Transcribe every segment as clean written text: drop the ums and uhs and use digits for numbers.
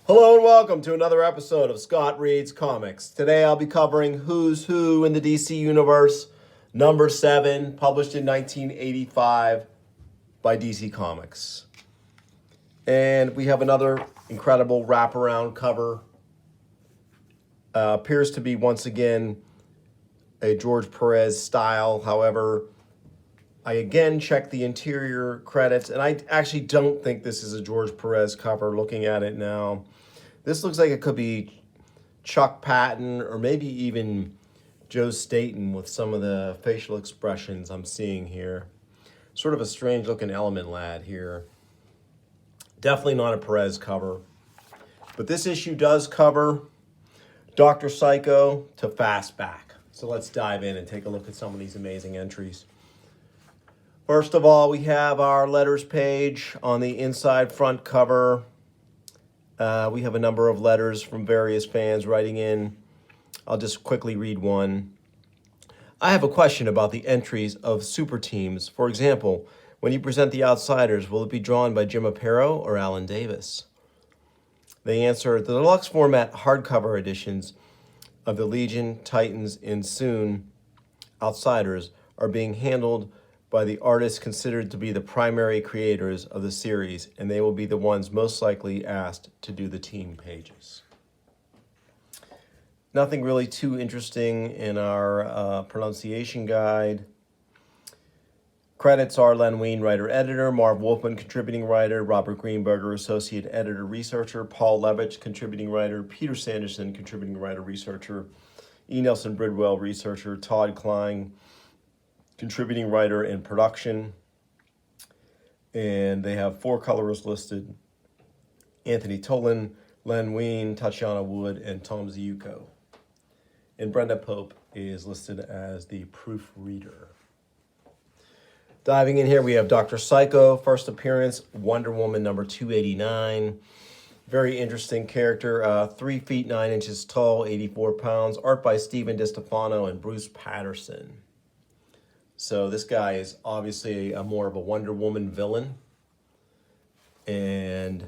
Hello and welcome to another episode of Scott Reads Comics. Today I'll be covering Who's Who in the DC Universe, number 7, published in 1985 by DC Comics. And we have another incredible wraparound cover. Appears to be once again a George Perez style. However, I again checked the interior credits, and I actually don't think this is a George Perez cover looking at it now. This looks like it could be Chuck Patton or maybe even Joe Staton with some of the facial expressions I'm seeing here. Sort of a strange looking Element Lad here. Definitely not a Perez cover. But this issue does cover Dr. Psycho to Fastback. So let's dive in and take a look at some of these amazing entries. First of all, we have our letters page on the inside front cover. We have a number of letters from various fans writing in. I'll just quickly read one. I have a question about the entries of super teams. For example, when you present the Outsiders, will it be drawn by Jim Aparo or Alan Davis? They answer, the deluxe format hardcover editions of the Legion, Titans, and soon Outsiders are being handled by the artists considered to be the primary creators of the series, and they will be the ones most likely asked to do the team pages. Nothing really too interesting in our pronunciation guide. Credits are Len Wein, writer-editor, Marv Wolfman, contributing writer, Robert Greenberger, associate editor-researcher, Paul Levitch, contributing writer, Peter Sanderson, contributing writer-researcher, E. Nelson Bridwell, researcher, Todd Klein, contributing writer and production. And they have 4 colorists listed: Anthony Tolan, Len Wein, Tatiana Wood, and Tom Ziuko. And Brenda Pope is listed as the proofreader. Diving in here, we have Dr. Psycho, first appearance, Wonder Woman number 289. Very interesting character, 3 feet 9 inches tall, 84 pounds. Art by Stephen DiStefano and Bruce Patterson. So this guy is obviously more of a Wonder Woman villain. And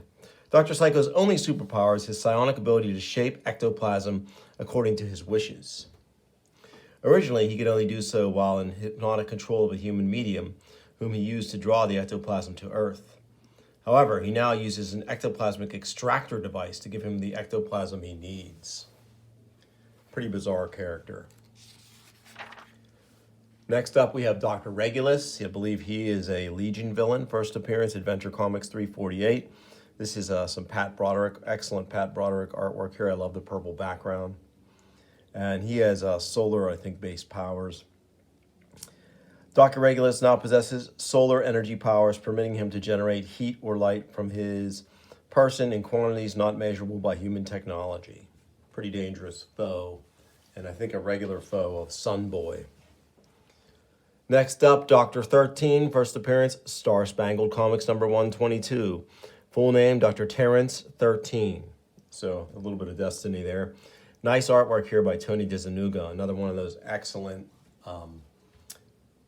Dr. Psycho's only superpower is his psionic ability to shape ectoplasm according to his wishes. Originally, he could only do so while in hypnotic control of a human medium, whom he used to draw the ectoplasm to Earth. However, he now uses an ectoplasmic extractor device to give him the ectoplasm he needs. Pretty bizarre character. Next up, we have Dr. Regulus. I believe he is a Legion villain. First appearance, Adventure Comics 348. This is some Pat Broderick, excellent Pat Broderick artwork here. I love the purple background. And he has solar, I think, based powers. Dr. Regulus now possesses solar energy powers, permitting him to generate heat or light from his person in quantities not measurable by human technology. Pretty dangerous foe, and I think a regular foe of Sunboy. Next up, Dr. 13, first appearance, Star Spangled Comics number 122. Full name, Dr. Terrence 13. So a little bit of destiny there. Nice artwork here by Tony DeZanuga, another one of those excellent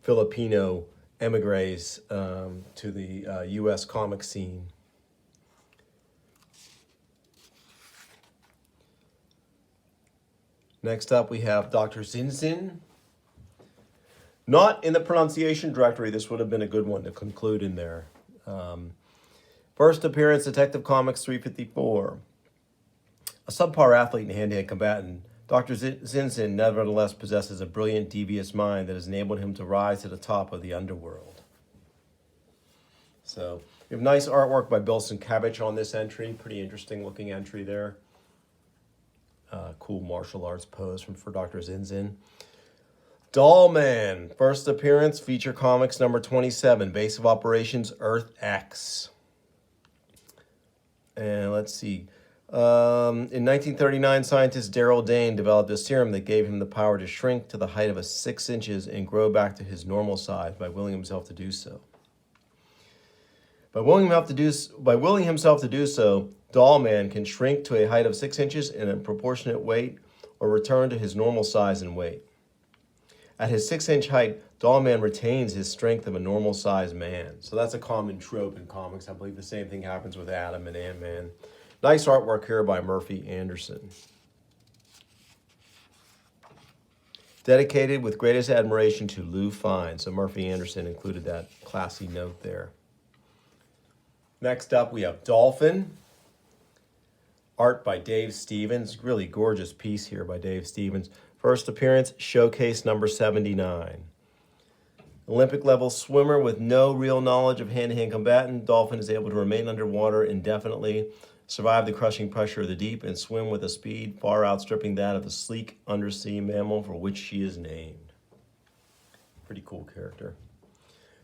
Filipino emigres to the U.S. comic scene. Next up, we have Dr. Zenzen. Not in the pronunciation directory. This would have been a good one to conclude in there. First appearance, Detective Comics 354. A subpar athlete and hand-to-hand combatant, Dr. Zenzen nevertheless possesses a brilliant, devious mind that has enabled him to rise to the top of the underworld. So, we have nice artwork by Bill Sienkiewicz on this entry. Pretty interesting looking entry there. Cool martial arts pose for Dr. Zenzen. Dollman, first appearance, Feature Comics number 27, Base of Operations, Earth X. And let's see. In 1939, scientist Darrell Dane developed a serum that gave him the power to shrink to the height of 6 inches and grow back to his normal size by willing himself to do so. By willing himself to do so, Dollman can shrink to a height of 6 inches in a proportionate weight or return to his normal size and weight. At his 6-inch height, Dollman retains his strength of a normal-sized man. So that's a common trope in comics. I believe the same thing happens with Adam and Ant-Man. Nice artwork here by Murphy Anderson. Dedicated with greatest admiration to Lou Fine. So Murphy Anderson included that classy note there. Next up, we have Dolphin. Art by Dave Stevens. Really gorgeous piece here by Dave Stevens. First appearance, showcase number 79. Olympic level swimmer with no real knowledge of hand-to-hand combatant, Dolphin is able to remain underwater indefinitely, survive the crushing pressure of the deep, and swim with a speed far outstripping that of the sleek undersea mammal for which she is named. Pretty cool character.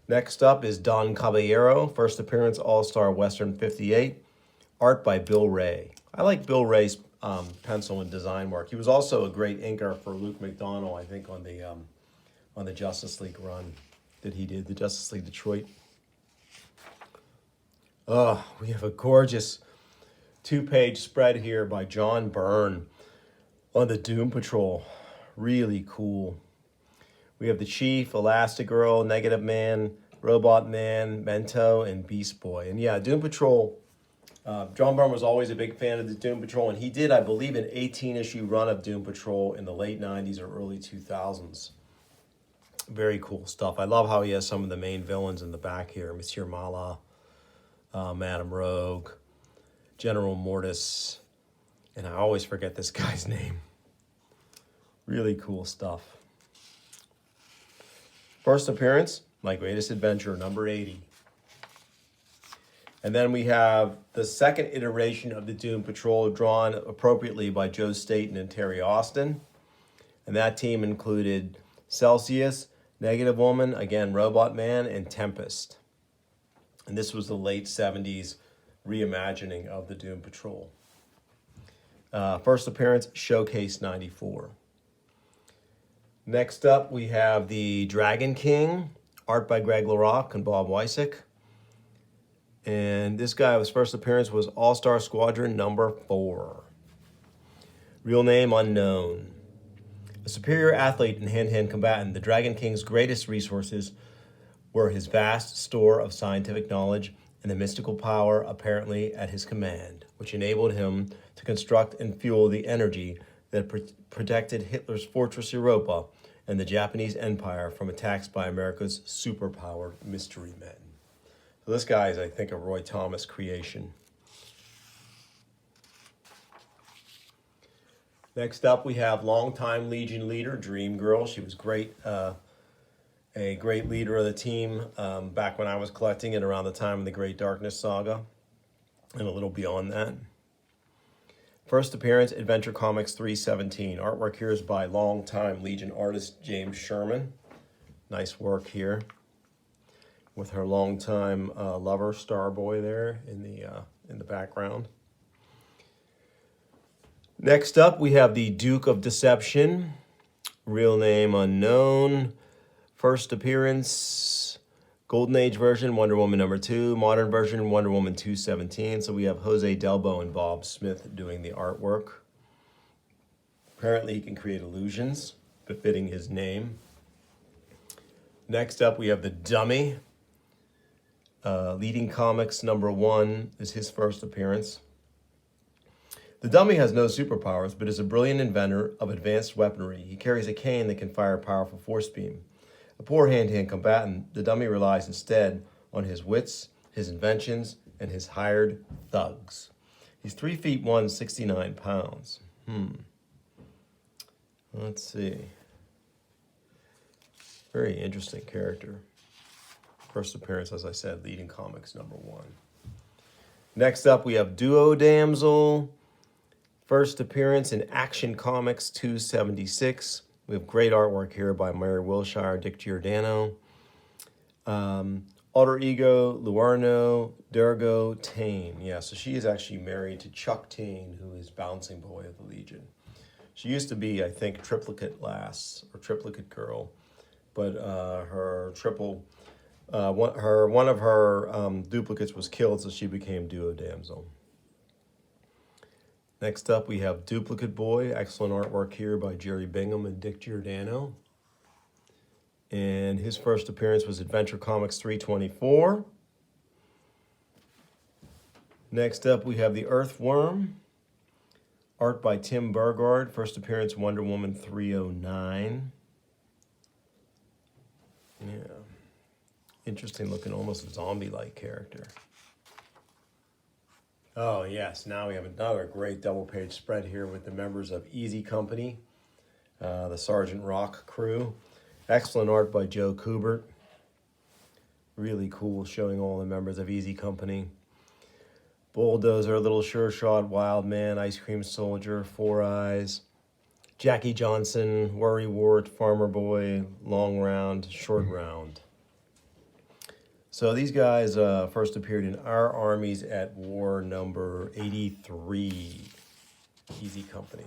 Next up is Don Caballero, first appearance, All-Star Western 58, art by Bill Ray. I like Bill Ray's pencil and design work. He was also a great inker for Luke McDonnell, I think, on the Justice League run that he did, the Justice League Detroit. Oh, we have a gorgeous 2-page spread here by John Byrne on the Doom Patrol. Really cool. We have the Chief, Elastigirl, Negative Man, Robot Man, Mento, and Beast Boy. And yeah, Doom Patrol, John Byrne was always a big fan of the Doom Patrol, and he did, I believe, an 18-issue run of Doom Patrol in the late 90s or early 2000s. Very cool stuff. I love how he has some of the main villains in the back here. Monsieur Mala, Madame Rogue, General Mortis, and I always forget this guy's name. Really cool stuff. First appearance, My Greatest Adventure, number 80. And then we have the second iteration of the Doom Patrol, drawn appropriately by Joe Staton and Terry Austin. And that team included Celsius, Negative Woman, again, Robot Man, and Tempest. And this was the late 70s reimagining of the Doom Patrol. First appearance, Showcase 94. Next up, we have the Dragon King, art by Greg LaRocque and Bob Wysick. And this guy, his first appearance was All-Star Squadron number 4. Real name unknown. A superior athlete and hand-to-hand combatant, the Dragon King's greatest resources were his vast store of scientific knowledge and the mystical power apparently at his command, which enabled him to construct and fuel the energy that protected Hitler's Fortress Europa and the Japanese Empire from attacks by America's superpowered mystery men. So this guy is, I think, a Roy Thomas creation. Next up, we have longtime Legion leader, Dream Girl. She was great, a great leader of the team back when I was collecting it around the time of the Great Darkness Saga and a little beyond that. First appearance, Adventure Comics 317. Artwork here is by longtime Legion artist James Sherman. Nice work here with her longtime lover, Starboy, there in the background. Next up, we have the Duke of Deception, real name unknown. First appearance, Golden Age version, Wonder Woman number 2, modern version, Wonder Woman 217. So we have Jose Delbo and Bob Smith doing the artwork. Apparently he can create illusions befitting his name. Next up, we have the Dummy. Leading Comics number 1 is his first appearance. The Dummy has no superpowers, but is a brilliant inventor of advanced weaponry. He carries a cane that can fire a powerful force beam. A poor hand-to-hand combatant, the Dummy relies instead on his wits, his inventions, and his hired thugs. He's 3 feet 1, 69 pounds. Let's see. Very interesting character. First appearance, as I said, Leading Comics number 1. Next up, we have Duo Damsel. First appearance in Action Comics 276. We have great artwork here by Mary Wilshire, Dick Giordano. Alter Ego, Luarno, Durgo, Tane. Yeah, so she is actually married to Chuck Tane, who is Bouncing Boy of the Legion. She used to be, I think, Triplicate Lass or Triplicate Girl, but one of her duplicates was killed, so she became Duo Damsel. Next up, we have Duplicate Boy. Excellent artwork here by Jerry Bingham and Dick Giordano. And his first appearance was Adventure Comics 324. Next up, we have the Earthworm. Art by Tim Burgard. First appearance, Wonder Woman 309. Yeah. Interesting looking, almost zombie-like character. Oh yes, now we have another great double-page spread here with the members of Easy Company, the Sergeant Rock crew. Excellent art by Joe Kubert. Really cool, showing all the members of Easy Company. Bulldozer, Little Sure Shot, Wild Man, Ice Cream Soldier, Four Eyes, Jackie Johnson, Worrywart, Farmer Boy, Long Round, Short Round. So these guys first appeared in Our Armies at War number 83, Easy Company.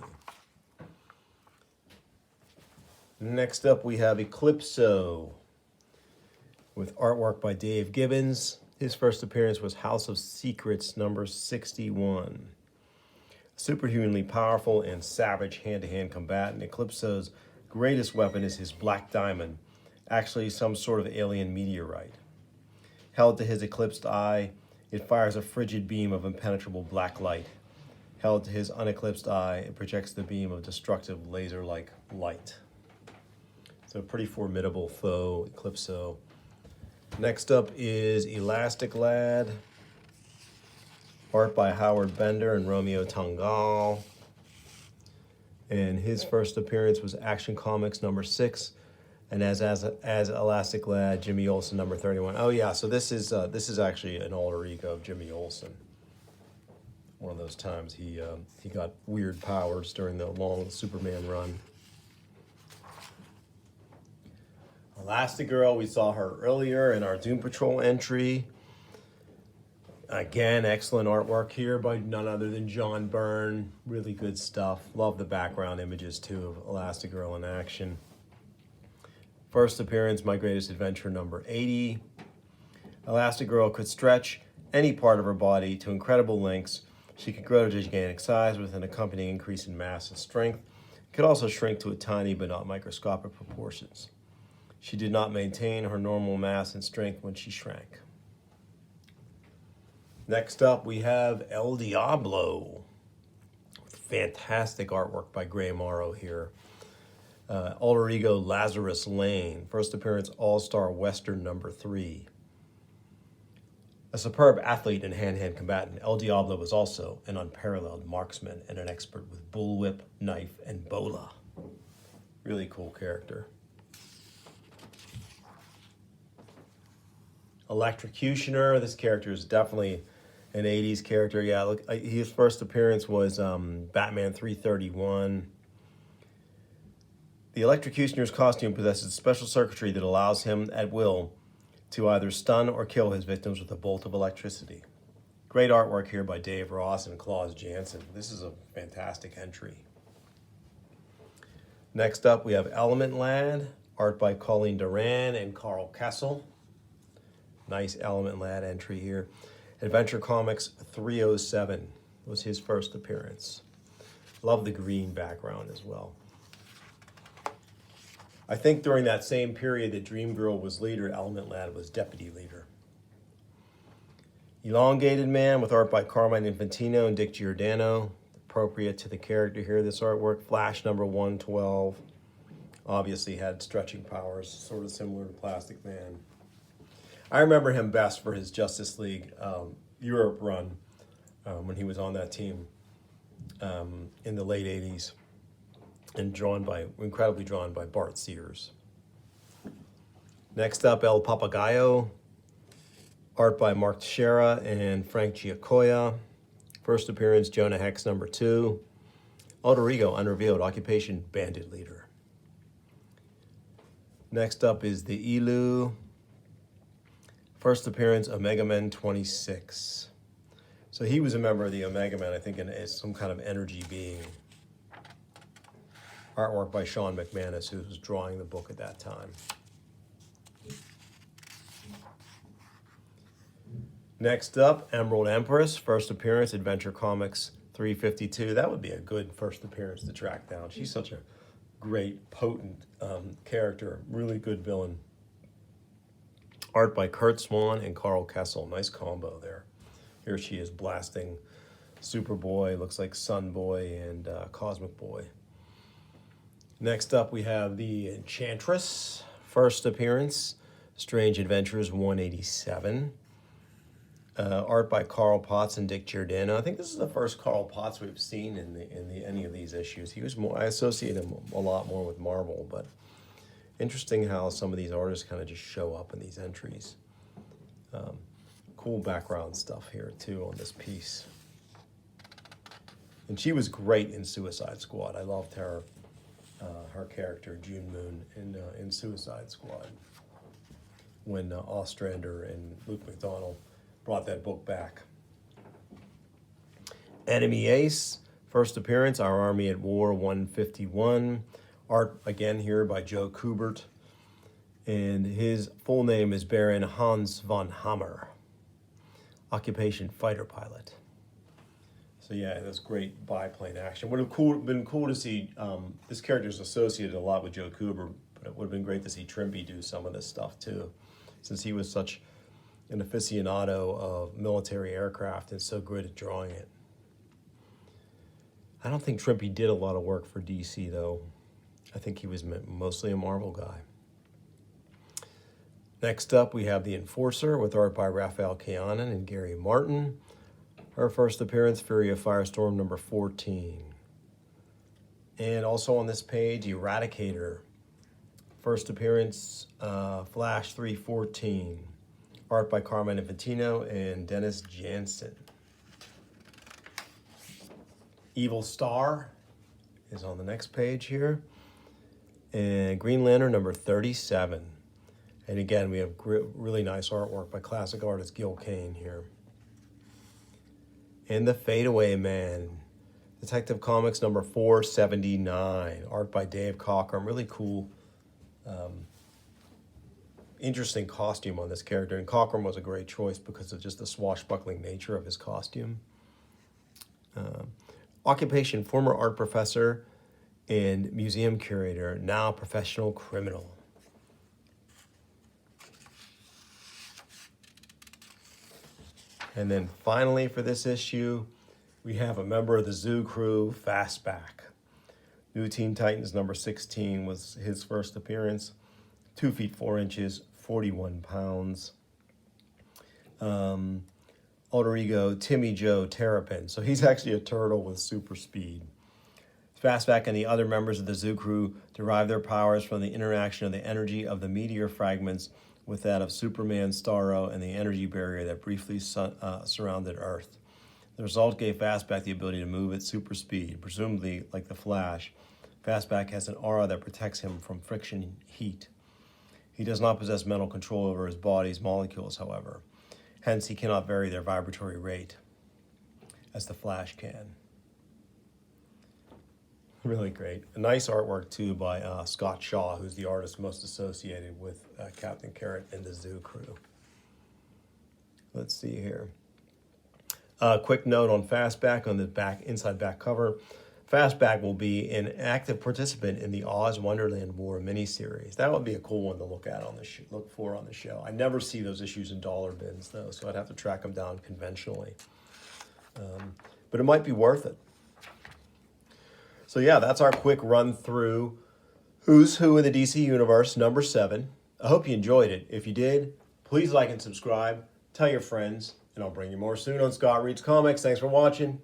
Next up we have Eclipso with artwork by Dave Gibbons. His first appearance was House of Secrets number 61. Superhumanly powerful and savage hand-to-hand combatant, Eclipso's greatest weapon is his black diamond, actually some sort of alien meteorite. Held to his eclipsed eye, it fires a frigid beam of impenetrable black light. Held to his uneclipsed eye, it projects the beam of destructive laser-like light. So a pretty formidable foe, Eclipso. Next up is Elastic Lad. Art by Howard Bender and Romeo Tangal. And his first appearance was Action Comics number 6. And as Elastic Lad, Jimmy Olsen number 31. Oh yeah, so this is actually an alter ego of Jimmy Olsen. One of those times he got weird powers during the long Superman run. Elastigirl, we saw her earlier in our Doom Patrol entry. Again, excellent artwork here by none other than John Byrne. Really good stuff. Love the background images too of Elastigirl in action. First appearance, My Greatest Adventure number 80. Elastigirl could stretch any part of her body to incredible lengths. She could grow to gigantic size with an accompanying increase in mass and strength. Could also shrink to a tiny but not microscopic proportions. She did not maintain her normal mass and strength when she shrank. Next up, we have El Diablo. Fantastic artwork by Gray Morrow here. Alter ego Lazarus Lane. First appearance, All-Star Western number 3. A superb athlete and hand-to-hand combatant, El Diablo was also an unparalleled marksman and an expert with bullwhip, knife, and bola. Really cool character. Electrocutioner. This character is definitely an 80s character. Yeah, look, his first appearance was Batman 331. The Electrocutioner's costume possesses special circuitry that allows him, at will, to either stun or kill his victims with a bolt of electricity. Great artwork here by Dave Ross and Claus Janson. This is a fantastic entry. Next up, we have Element Lad, art by Colleen Duran and Carl Kessel. Nice Element Lad entry here. Adventure Comics 307 was his first appearance. Love the green background as well. I think during that same period that Dream Girl was leader, Element Lad was deputy leader. Elongated Man with art by Carmine Infantino and Dick Giordano. Appropriate to the character here, this artwork. Flash number 112. Obviously had stretching powers, sort of similar to Plastic Man. I remember him best for his Justice League Europe run when he was on that team in the late 80s. And incredibly drawn by Bart Sears. Next up, El Papagayo, art by Mark Teixeira and Frank Giacoya. First appearance, Jonah Hex number 2. Alter ego, unrevealed, occupation, bandit leader. Next up is the Elu. First appearance, Omega Men 26. So he was a member of the Omega Men, I think, as some kind of energy being. Artwork by Sean McManus, who was drawing the book at that time. Next up, Emerald Empress, first appearance, Adventure Comics 352. That would be a good first appearance to track down. She's such a great, potent character, really good villain. Art by Kurt Swan and Carl Kessel. Nice combo there. Here she is blasting Superboy, looks like Sun Boy and Cosmic Boy. Next up, we have the Enchantress, first appearance, Strange Adventures 187. Art by Carl Potts and Dick Giordano. I think this is the first Carl Potts we've seen in any of these issues. He was more, I associate him a lot more with Marvel, but interesting how some of these artists kind of just show up in these entries. Cool background stuff here too on this piece. And she was great in Suicide Squad. I loved her character June Moon in Suicide Squad when Ostrander and Luke McDonnell brought that book back. Enemy Ace, first appearance, Our Army at War 151. Art again here by Joe Kubert. And his full name is Baron Hans von Hammer. Occupation fighter pilot. So yeah, that's great biplane action. Would have been cool to see, this character is associated a lot with Joe Kubert, but it would have been great to see Trimpe do some of this stuff too, since he was such an aficionado of military aircraft and so good at drawing it. I don't think Trimpe did a lot of work for DC though. I think he was mostly a Marvel guy. Next up, we have the Enforcer with art by Raphael Kayanan and Gary Martin. Her first appearance, Fury of Firestorm number 14. And also on this page, Eradicator. First appearance, Flash 314. Art by Carmine Infantino and Dennis Jansen. Evil Star is on the next page here. And Green Lantern number 37. And again, we have really nice artwork by classic artist Gil Kane here. And The Fadeaway Man, Detective Comics number 479. Art by Dave Cockrum. Really cool, interesting costume on this character. And Cockrum was a great choice because of just the swashbuckling nature of his costume. Occupation, former art professor and museum curator, now professional criminal. And then finally for this issue, we have a member of the Zoo Crew, Fastback. New Teen Titans number 16 was his first appearance. 2 feet 4 inches, 41 pounds. Alter ego, Timmy Joe Terrapin. So he's actually a turtle with super speed. Fastback and the other members of the Zoo Crew derive their powers from the interaction of the energy of the meteor fragments with that of Superman, Starro, and the energy barrier that briefly surrounded Earth. The result gave Fastback the ability to move at super speed, presumably like the Flash. Fastback has an aura that protects him from friction heat. He does not possess mental control over his body's molecules, however. Hence, he cannot vary their vibratory rate, as the Flash can. Really great. A nice artwork, too, by Scott Shaw, who's the artist most associated with Captain Carrot and the Zoo Crew. Let's see here. Quick note on Fastback on the inside back cover. Fastback will be an active participant in the Oz Wonderland War miniseries. That would be a cool one to look for on the show. I never see those issues in dollar bins, though, so I'd have to track them down conventionally. But it might be worth it. So yeah, that's our quick run through Who's Who in the DC Universe, number 7. I hope you enjoyed it. If you did, please like and subscribe. Tell your friends, and I'll bring you more soon on Scott Reads Comics. Thanks for watching.